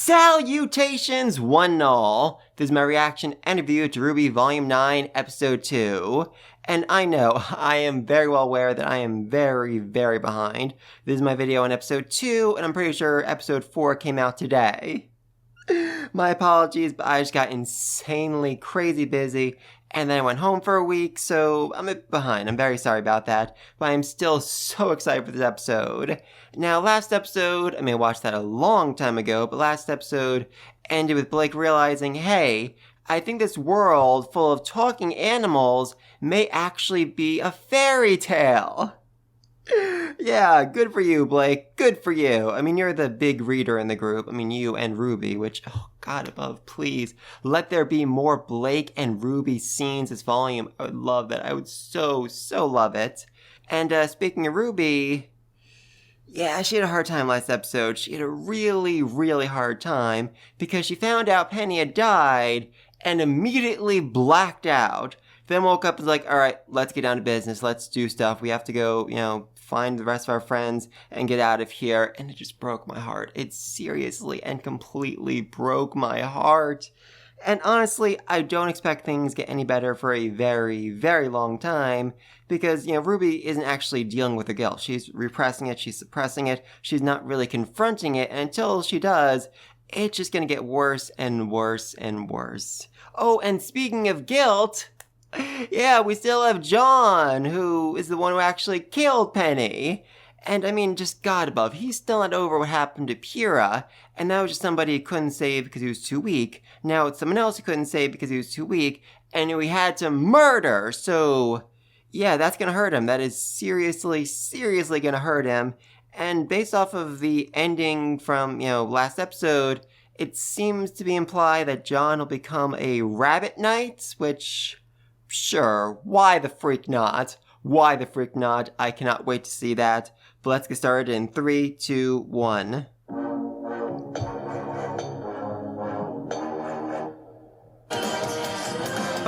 Salutations, one and all. This is my reaction and review to RWBY Volume 9, Episode 2. And I know, I am very well aware that I am very, very behind. This is my video on Episode 2, and I'm pretty sure Episode 4 came out today. My apologies, but I just got insanely crazy busy, and then I went home for a week, so I'm a bit behind. I'm very sorry about that, but I'm still so excited for this episode. Now, last episode, I watched that a long time ago, but last episode ended with Blake realizing, hey, I think this world full of talking animals may actually be a fairy tale. Yeah, good for you, Blake. Good for you. You're the big reader in the group. You and RWBY, which, oh, God above, please. Let there be more Blake and RWBY scenes this volume. I would love that. I would so love it. And speaking of RWBY, yeah, she had a hard time last episode. She had a really, really hard time because she found out Penny had died and immediately blacked out. Then woke up and was like, all right, let's get down to business. Let's do stuff. We have to go, find the rest of our friends and get out of here. And it just broke my heart. It seriously and completely broke my heart. And honestly, I don't expect things to get any better for a very, very long time because, RWBY isn't actually dealing with her guilt. She's repressing it. She's suppressing it. She's not really confronting it. And until she does, it's just going to get worse and worse and worse. Oh, and speaking of guilt, yeah, we still have John, who is the one who actually killed Penny. And just God above, he's still not over what happened to Pyrrha, and that was just somebody he couldn't save because he was too weak. Now it's someone else he couldn't save because he was too weak, and who he had to murder. So, yeah, that's gonna hurt him. That is seriously gonna hurt him. And based off of the ending from, last episode, it seems to be implied that John will become a rabbit knight, which, sure, why the freak not? Why the freak not? I cannot wait to see that. But let's get started in 3, 2, 1.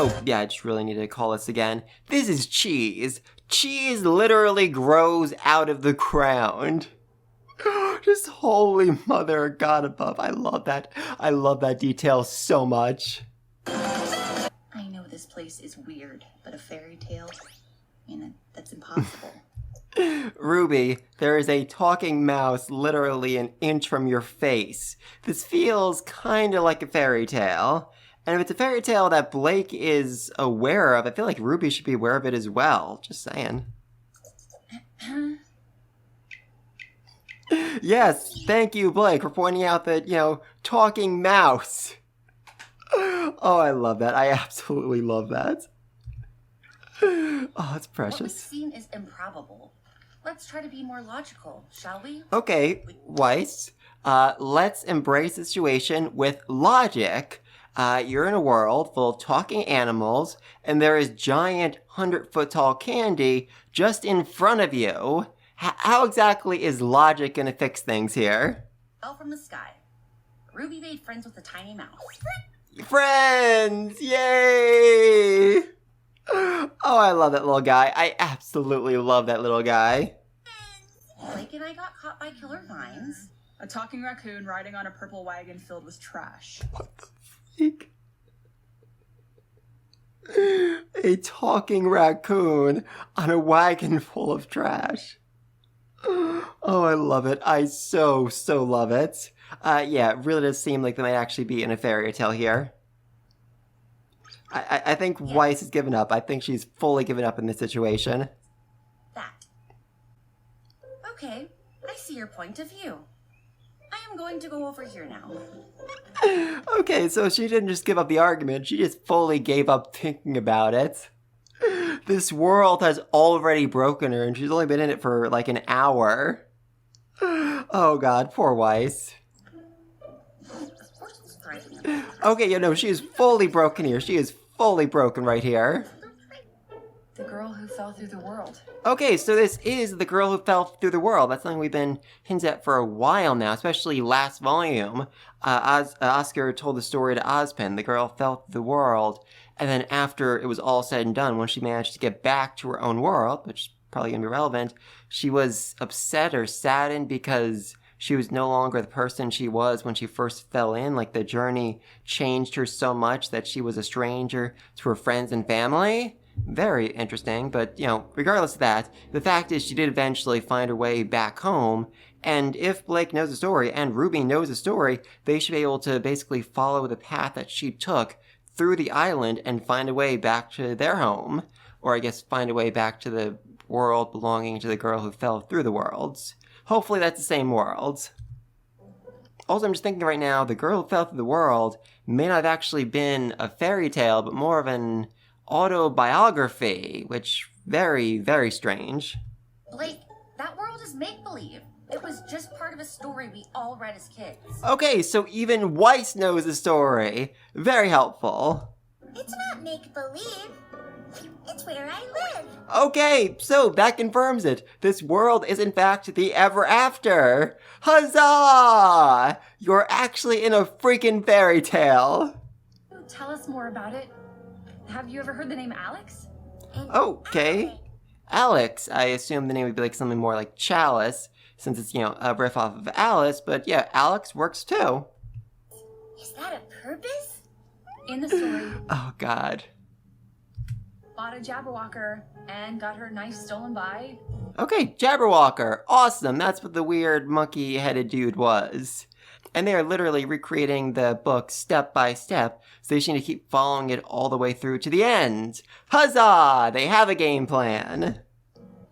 Oh, yeah, I just really need to call this again. This is cheese. Cheese literally grows out of the ground. Just holy mother God above. I love that. I love that detail so much. I know this place is weird, but a fairy tale, that's impossible. RWBY, there is a talking mouse literally an inch from your face. This feels kinda like a fairy tale. And if it's a fairy tale that Blake is aware of, I feel like RWBY should be aware of it as well. Just saying. Yes, thank you, Blake, for pointing out that, talking mouse. Oh, I love that. I absolutely love that. Oh, it's precious. What we've seen is improbable. Let's try to be more logical, shall we? Okay, Weiss. Let's embrace the situation with logic. You're in a world full of talking animals, and there is giant 100-foot-tall candy just in front of you. How exactly is logic gonna fix things here? Fell from the sky. RWBY made friends with a tiny mouse. Friends! Yay! Oh, I love that little guy. I absolutely love that little guy. Blake and I got caught by killer vines. A talking raccoon riding on a purple wagon filled with trash. What the freak? A talking raccoon on a wagon full of trash. Oh, I love it. I so love it. Yeah, it really does seem like they might actually be in a fairy tale here. I think Yes. Weiss has given up. I think she's fully given up in this situation. That. Okay, I see your point of view. I am going to go over here now. Okay, so she didn't just give up the argument. She just fully gave up thinking about it. This world has already broken her, and she's only been in it for like an hour. Oh God, poor Weiss. Of course it's driving me. Okay, she is fully broken here. She is fully broken right here. The girl who fell through the world. Okay, so this is the girl who fell through the world. That's something we've been hinted at for a while now, especially last volume. Oscar told the story to Ozpin. The girl fell through the world, and then after it was all said and done, when she managed to get back to her own world, which is probably going to be relevant, she was upset or saddened because she was no longer the person she was when she first fell in. Like, the journey changed her so much that she was a stranger to her friends and family. Very interesting, but, regardless of that, the fact is she did eventually find her way back home, and if Blake knows the story and Ruby knows the story, they should be able to basically follow the path that she took through the island and find a way back to their home. Or I guess find a way back to the world belonging to the girl who fell through the worlds. Hopefully that's the same world. Also, I'm just thinking right now, the girl who fell through the world may not have actually been a fairy tale, but more of an autobiography, which very, very strange. Blake, that world is make-believe. It was just part of a story we all read as kids. Okay, so even Weiss knows the story. Very helpful. It's not make-believe. It's where I live. Okay, so that confirms it. This world is in fact the ever after. Huzzah! You're actually in a freaking fairy tale. Tell us more about it. Have you ever heard the name Alex? Okay. Alex, I assume the name would be like something more like Chalice, since it's, a riff off of Alice, but yeah, Alex works too. Is that a purpose? In the story, Oh, God. bought a Jabberwocker and got her knife stolen by. Okay, Jabberwocker. Awesome. That's what the weird monkey-headed dude was. And they are literally recreating the book step by step, so they just need to keep following it all the way through to the end. Huzzah! They have a game plan.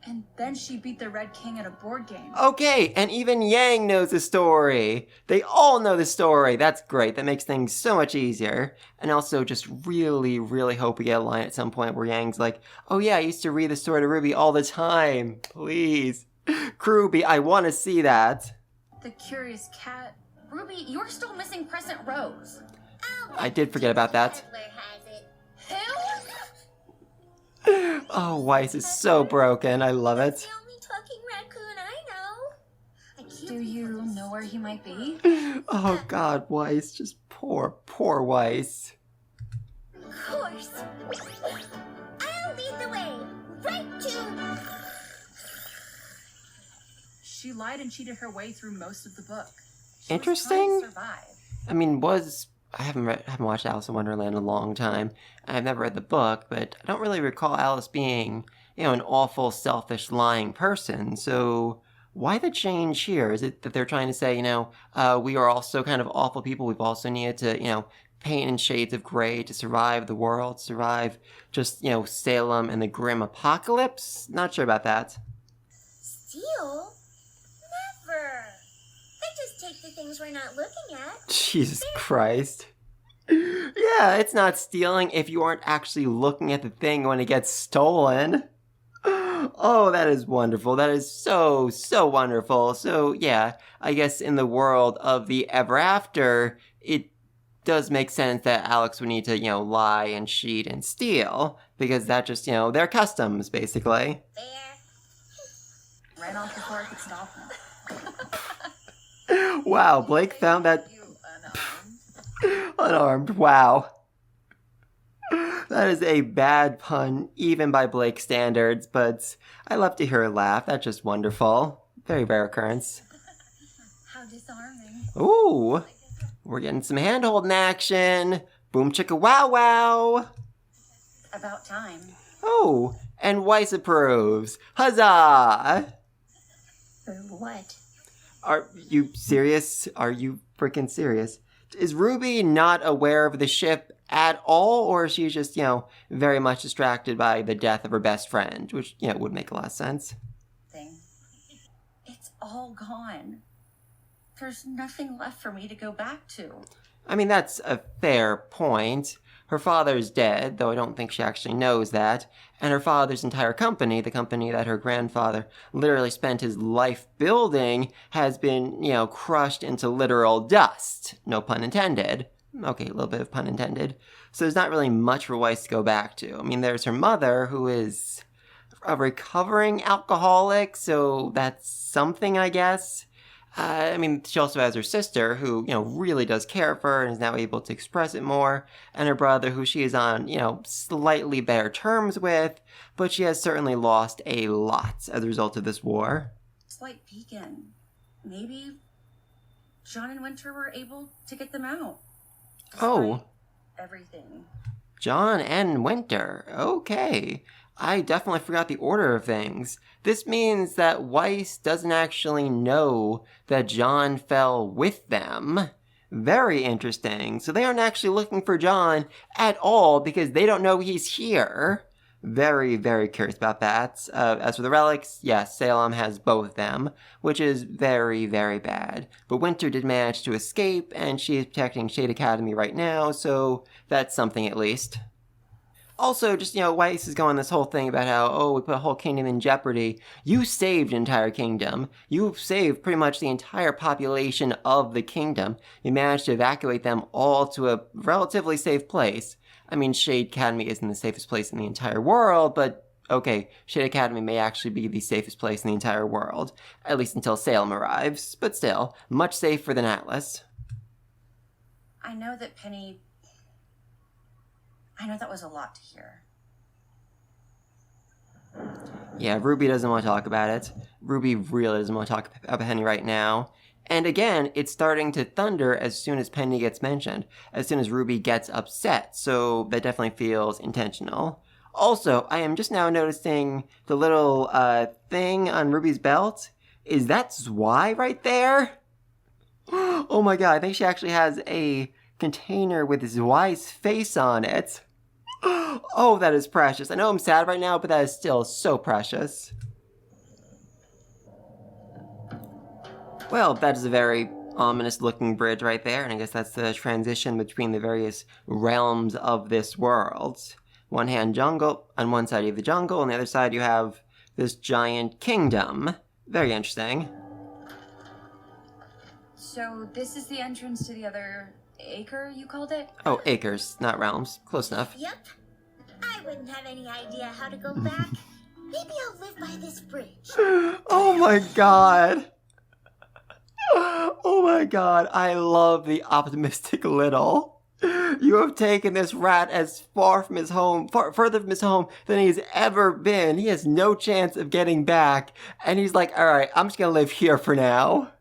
And then she beat the Red King at a board game. Okay, and even Yang knows the story. They all know the story. That's great. That makes things so much easier. And also just really, really hope we get a line at some point where Yang's like, oh yeah, I used to read the story to Ruby all the time. Please. Ruby, I want to see that. The Curious Cat. Ruby, you're still missing Crescent Rose. Oh, I did forget about that. Peddler has it. Who? Oh, Weiss is so broken. I love That's it. the only talking raccoon I know. I can't Do you know where he might be? Oh, God, Weiss. Just poor Weiss. Of course. I'll lead the way. Right to... She lied and cheated her way through most of the book. She was Interesting. trying to survive. I mean, I haven't watched Alice in Wonderland in a long time. I've never read the book, but I don't really recall Alice being, an awful, selfish, lying person. So why the change here? Is it that they're trying to say, we are also kind of awful people. We've also needed to, paint in shades of gray to survive the world, survive just, Salem and the grim apocalypse? Not sure about that. Steal? Never. They just take the things we're not looking at. Jesus Christ. Yeah, it's not stealing if you aren't actually looking at the thing when it gets stolen. Oh, that is wonderful. That is so, so wonderful. So, yeah, I guess in the world of the ever after, it does make sense that Alex would need to, lie and cheat and steal, because that just, their customs, basically. Fair. Ran off before I could stop him. Wow, Blake found that You unarmed. unarmed. Wow. That is a bad pun, even by Blake's standards, but I love to hear her laugh. That's just wonderful. Very rare occurrence. How disarming. Ooh, we're getting some hand-holding action. Boom chicka wow wow. About time. Oh, and Weiss approves. Huzzah! For what? Are you serious? Are you freaking serious? Is Ruby not aware of the ship at all, or is she just, very much distracted by the death of her best friend, which, would make a lot of sense. Thing. It's all gone. There's nothing left for me to go back to. I mean, that's a fair point. Her father's dead, though I don't think she actually knows that, and her father's entire company, the company that her grandfather literally spent his life building, has been, crushed into literal dust. No pun intended. Okay, a little bit of pun intended. So there's not really much for Weiss to go back to. I mean, there's her mother, who is a recovering alcoholic, so that's something, I guess. She also has her sister, who, really does care for her and is now able to express it more, and her brother, who she is on, slightly better terms with, but she has certainly lost a lot as a result of this war. Slight beacon. Maybe John and Winter were able to get them out. Oh. Everything. John and Winter. Okay. I definitely forgot the order of things. This means that Weiss doesn't actually know that John fell with them. Very interesting. So they aren't actually looking for John at all because they don't know he's here. Very, very curious about that. As for the relics, yes, Salem has both of them, which is very, very bad. But Winter did manage to escape, and she is protecting Shade Academy right now, so that's something at least. Also, just, Weiss is going this whole thing about how, we put a whole kingdom in jeopardy. You saved an entire kingdom. You've saved pretty much the entire population of the kingdom. You managed to evacuate them all to a relatively safe place. I mean, Shade Academy isn't the safest place in the entire world, but okay, Shade Academy may actually be the safest place in the entire world. At least until Salem arrives. But still, much safer than Atlas. I know that Penny... I know that was a lot to hear. Yeah, Ruby doesn't want to talk about it. Ruby really doesn't want to talk about Penny right now. And again, it's starting to thunder as soon as Penny gets mentioned, as soon as Ruby gets upset, so that definitely feels intentional. Also, I am just now noticing the little thing on Ruby's belt. Is that Zwei right there? Oh my god, I think she actually has a container with Zwei's face on it. Oh, that is precious. I know I'm sad right now, but that is still so precious. Well, that is a very ominous-looking bridge right there, and I guess that's the transition between the various realms of this world. One hand jungle, on one side you have the jungle, on the other side you have this giant kingdom. Very interesting. So this is the entrance to the other acre, you called it? Oh, acres, not realms. Close enough. Yep. I wouldn't have any idea how to go back. Maybe I'll live by this bridge. Oh my god. Oh my god, I love the optimistic Little. You have taken this rat as far from his home, further from his home than he's ever been. He has no chance of getting back. And he's like, alright, I'm just gonna live here for now.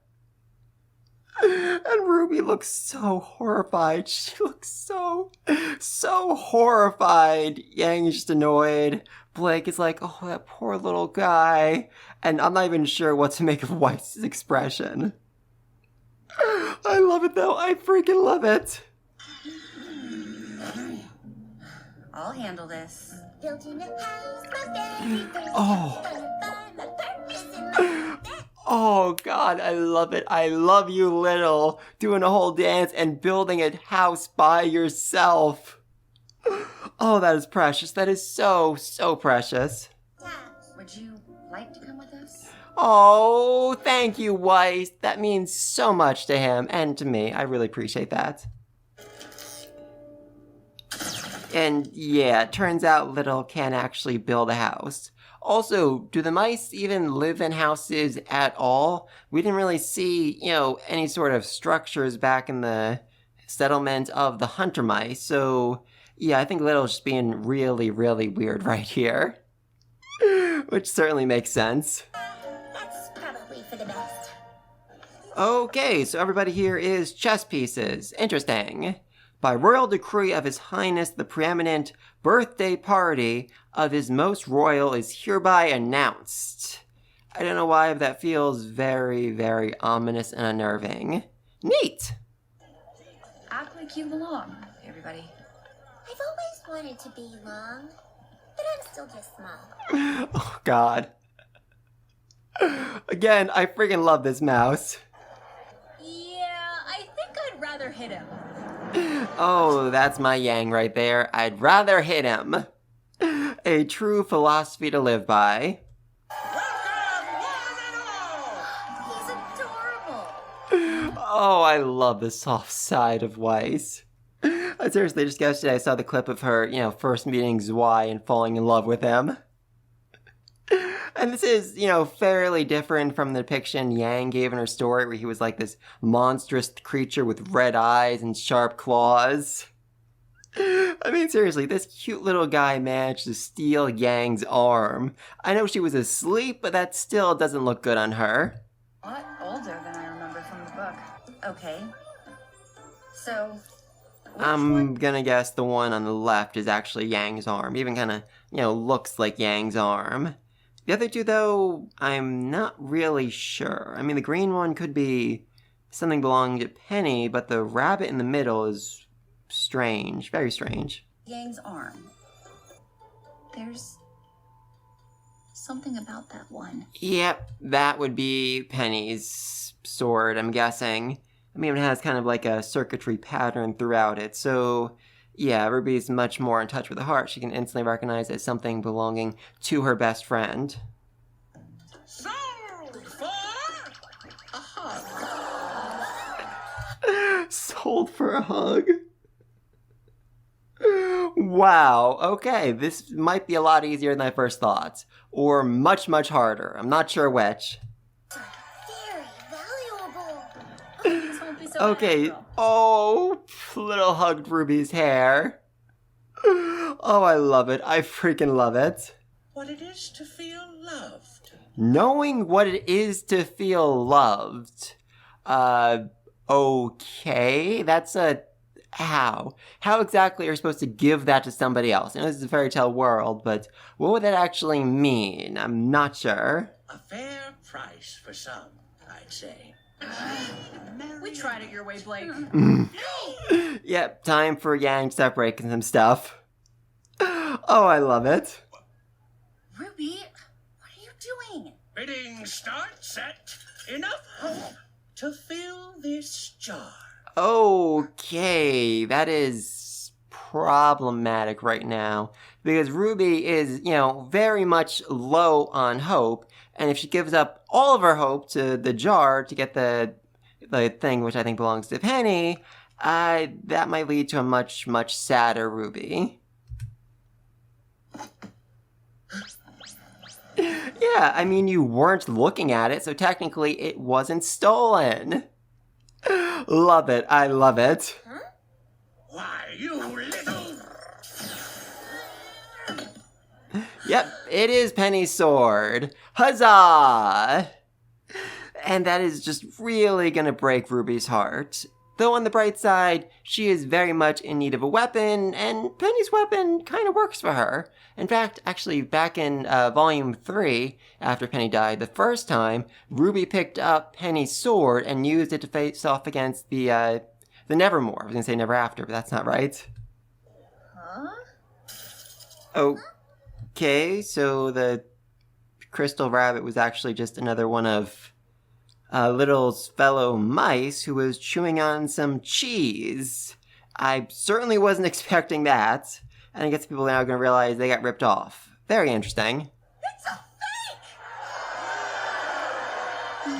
And Ruby looks so horrified. She looks so horrified. Yang is just annoyed. Blake is like, oh, that poor little guy. And I'm not even sure what to make of Weiss's expression. I love it though. I freaking love it. I'll handle this. Building a house most every day. Oh. Gonna find my purpose in life. Oh god, I love it. I love you, Little. Doing a whole dance and building a house by yourself. Oh, that is precious. That is so precious. Would you like to come with us? Oh, thank you, Weiss. That means so much to him and to me. I really appreciate that. And yeah, it turns out Little can actually build a house. Also, do the mice even live in houses at all? We didn't really see, any sort of structures back in the settlement of the hunter mice, so yeah, I think Little's just being really, really weird right here. Which certainly makes sense. That's probably for the best. Okay, so everybody here is chess pieces. Interesting. By royal decree of His Highness the Preeminent, birthday party of His Most Royal is hereby announced. I don't know why, but that feels very, very ominous and unnerving. Neat! Act like you belong, everybody. I've always wanted to be long, but I'm still just small. Oh, God. Again, I freaking love this mouse. Yeah, I think I'd rather hit him. Oh, that's my Yang right there. I'd rather hit him. A true philosophy to live by. He's adorable. Oh, I love the soft side of Weiss. Seriously, just yesterday I saw the clip of her, first meeting Zwei and falling in love with him. And this is, fairly different from the depiction Yang gave in her story where he was like this monstrous creature with red eyes and sharp claws. I mean, seriously, this cute little guy managed to steal Yang's arm. I know she was asleep, but that still doesn't look good on her. A lot older than I remember from from the book. Okay. So, I'm gonna guess the one on the left is actually Yang's arm. Even kind of, looks like Yang's arm. The other two, though, I'm not really sure. I mean, the green one could be something belonging to Penny, but the rabbit in the middle is strange. Very strange. Yang's arm. There's something about that one. Yep, that would be Penny's sword, I'm guessing. I mean, it has kind of like a circuitry pattern throughout it, so yeah, Ruby's much more in touch with the heart. She can instantly recognize it as something belonging to her best friend. Sold for a hug. Sold for a hug? Wow, okay, this might be a lot easier than I first thought. Or much, much harder. I'm not sure which. Very valuable. This won't be so Okay, bad, oh, little hugged Ruby's hair. Oh, I love it. I freaking love it. What it is to feel loved. Knowing what it is to feel loved. Okay, that's a... How? How exactly are you supposed to give that to somebody else? I know this is a fairy tale world, but what would that actually mean? I'm not sure. A fair price for some, I'd say. We tried it your way, Blake. Yep, time for Yang to start breaking some stuff. Oh, I love it. Ruby, what are you doing? Bidding start set. Enough hope to fill this jar. Okay, that is problematic right now. Because Ruby is, very much low on hope. And if she gives up all of her hope to the jar to get the thing which I think belongs to Penny, that might lead to a much, much sadder Ruby. Yeah, I mean, you weren't looking at it, so technically it wasn't stolen. Love it, I love it. Why, you little... Yep, it is Penny's sword. Huzzah! And that is just really gonna break Ruby's heart. Though on the bright side, she is very much in need of a weapon, and Penny's weapon kind of works for her. In fact, actually, back in Volume 3, after Penny died the first time, Ruby picked up Penny's sword and used it to face off against the Nevermore. I was gonna say Never After, but that's not right. Huh? Okay, so the crystal rabbit was actually just another one of Little's fellow mice who was chewing on some cheese. I certainly wasn't expecting that. And I guess people are now going to realize they got ripped off. Very interesting. It's a fake!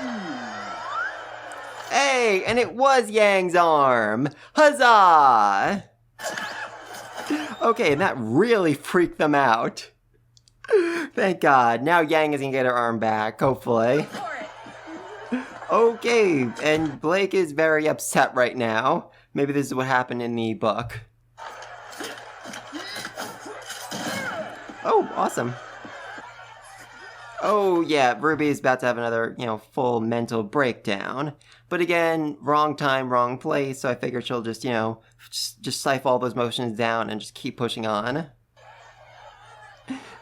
Hey, and it was Yang's arm. Huzzah! Okay, and that really freaked them out. Thank God. Now Yang is going to get her arm back, hopefully. For it. Okay, and Blake is very upset right now. Maybe this is what happened in the book. Oh, awesome. Oh, yeah, Ruby is about to have another, full mental breakdown. But again, wrong time, wrong place, so I figured she'll just, just siphon all those emotions down and just keep pushing on.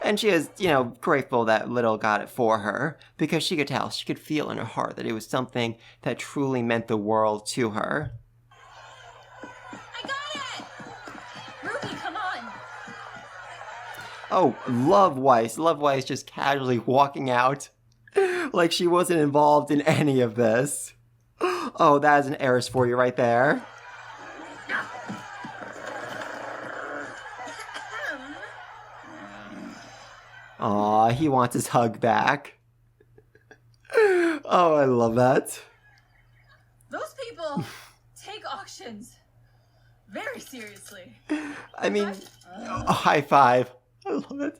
And she is, grateful that Little got it for her, because she could tell, she could feel in her heart that it was something that truly meant the world to her. I got it! Ruby, come on! Oh, Love Weiss just casually walking out, like she wasn't involved in any of this. Oh, that is an heiress for you right there. Aw, he wants his hug back. Oh, I love that. Those people take auctions very seriously. I mean, high five. I love it.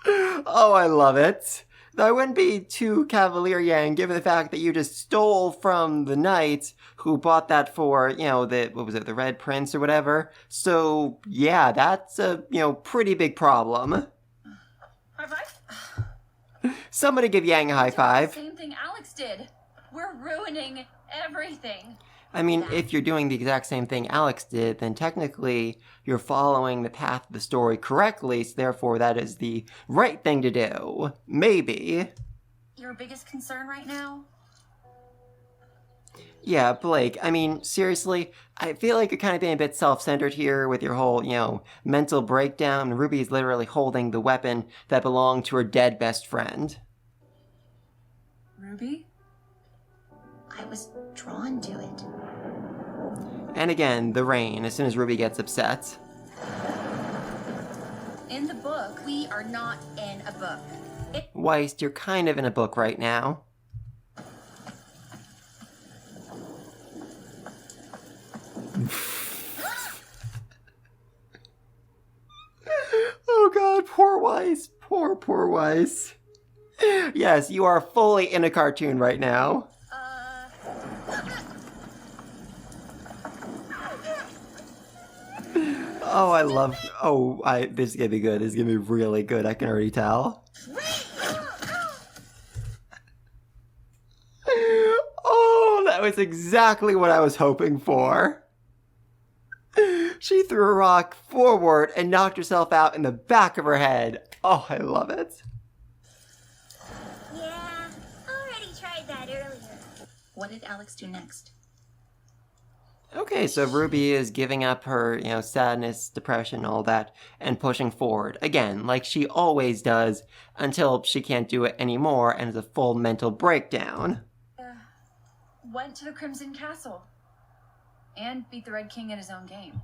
Oh, I love it. Though I wouldn't be too cavalier, Yang, given the fact that you just stole from the knight who bought that for, the Red Prince or whatever. So, yeah, that's a, pretty big problem. High five? Somebody give Yang a high five. Same thing Alex did. We're ruining everything. I mean, if you're doing the exact same thing Alex did, then technically you're following the path of the story correctly, so therefore that is the right thing to do. Maybe. Your biggest concern right now? Yeah, Blake, I mean, seriously, I feel like you're kind of being a bit self-centered here with your whole, mental breakdown. Ruby is literally holding the weapon that belonged to her dead best friend. Ruby? I was drawn to it. And again, the rain, as soon as Ruby gets upset. In the book. We are not in a book. Weist, you're kind of in a book right now. Oh god, poor Weiss. Poor Weiss. Yes, you are fully in a cartoon right now. Oh, I love... this is gonna be good. This is gonna be really good. I can already tell. Oh, that was exactly what I was hoping for. She threw a rock forward and knocked herself out in the back of her head. Oh, I love it. Yeah, already tried that earlier. What did Alex do next? Okay, so Ruby is giving up her, sadness, depression, all that, and pushing forward. Again, like she always does, until she can't do it anymore and has a full mental breakdown. Went to the Crimson Castle. And beat the Red King at his own game.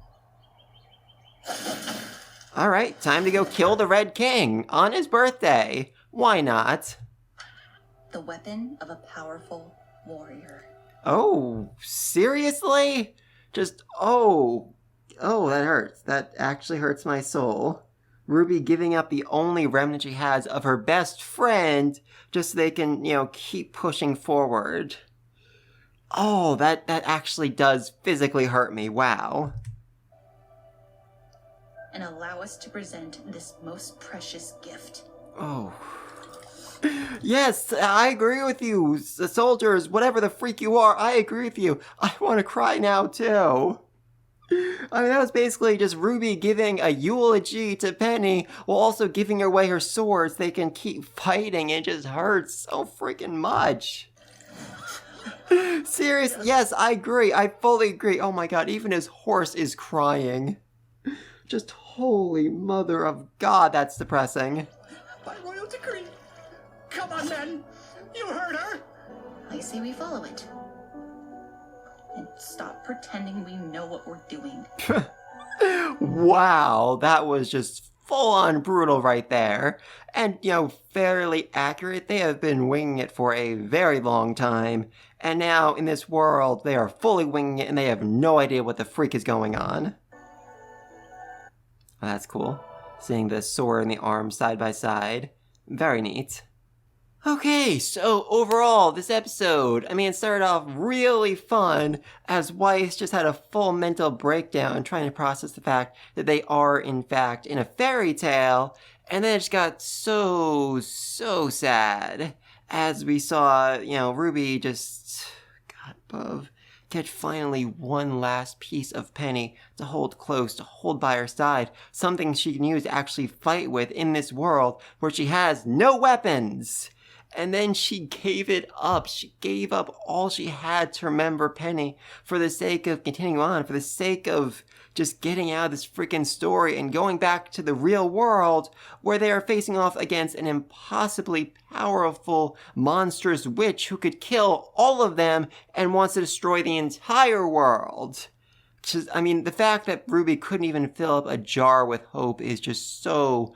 Alright, time to go kill the Red King on his birthday. Why not? The weapon of a powerful warrior. Oh, seriously? Oh, that hurts. That actually hurts my soul. Ruby giving up the only remnant she has of her best friend just so they can, keep pushing forward. Oh, that actually does physically hurt me. Wow. And allow us to present this most precious gift. Oh. Yes, I agree with you. Soldiers, whatever the freak you are, I agree with you. I want to cry now, too. I mean, that was basically just Ruby giving a eulogy to Penny while also giving away her swords. They can keep fighting. It just hurts so freaking much. Serious? Yes, I agree. I fully agree. Oh my god, even his horse is crying. Just holy mother of God, that's depressing. By royal decree. Come on, men. You heard her. I say we follow it. And stop pretending we know what we're doing. Wow, that was just full-on brutal right there. And, fairly accurate. They have been winging it for a very long time. And now, in this world, they are fully winging it and they have no idea what the freak is going on. Oh, that's cool. Seeing the sword and the arms side by side. Very neat. Okay, so overall, this episode, it started off really fun as Weiss just had a full mental breakdown trying to process the fact that they are, in fact, in a fairy tale, and then it just got so sad as we saw, Ruby just, God above, get finally one last piece of Penny to hold close, to hold by her side, something she can use to actually fight with in this world where she has no weapons. And then she gave it up. She gave up all she had to remember Penny for the sake of continuing on, for the sake of just getting out of this freaking story and going back to the real world where they are facing off against an impossibly powerful, monstrous witch who could kill all of them and wants to destroy the entire world. The fact that Ruby couldn't even fill up a jar with hope is just so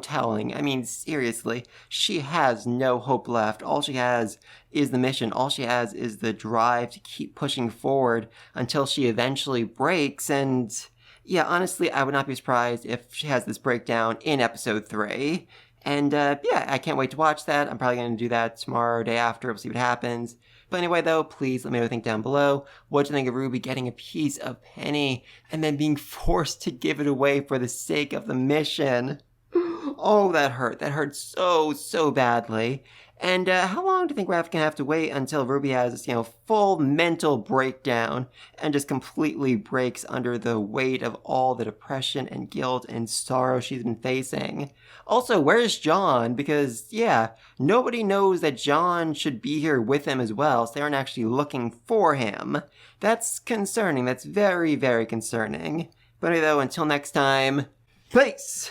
telling. Seriously, she has no hope left. All she has is the mission. All she has is the drive to keep pushing forward until she eventually breaks. And yeah, honestly, I would not be surprised if she has this breakdown in episode 3. And I can't wait to watch that. I'm probably going to do that tomorrow or day after. We'll see what happens. But anyway, though, please let me know what you think down below. What do you think of Ruby getting a piece of Penny and then being forced to give it away for the sake of the mission? Oh, that hurt. That hurt so badly. And how long do you think Raph can have to wait until Ruby has this, full mental breakdown and just completely breaks under the weight of all the depression and guilt and sorrow she's been facing? Also, where's John? Because, yeah, nobody knows that John should be here with him as well, so they aren't actually looking for him. That's concerning. That's very, very concerning. But anyway, though, until next time, peace!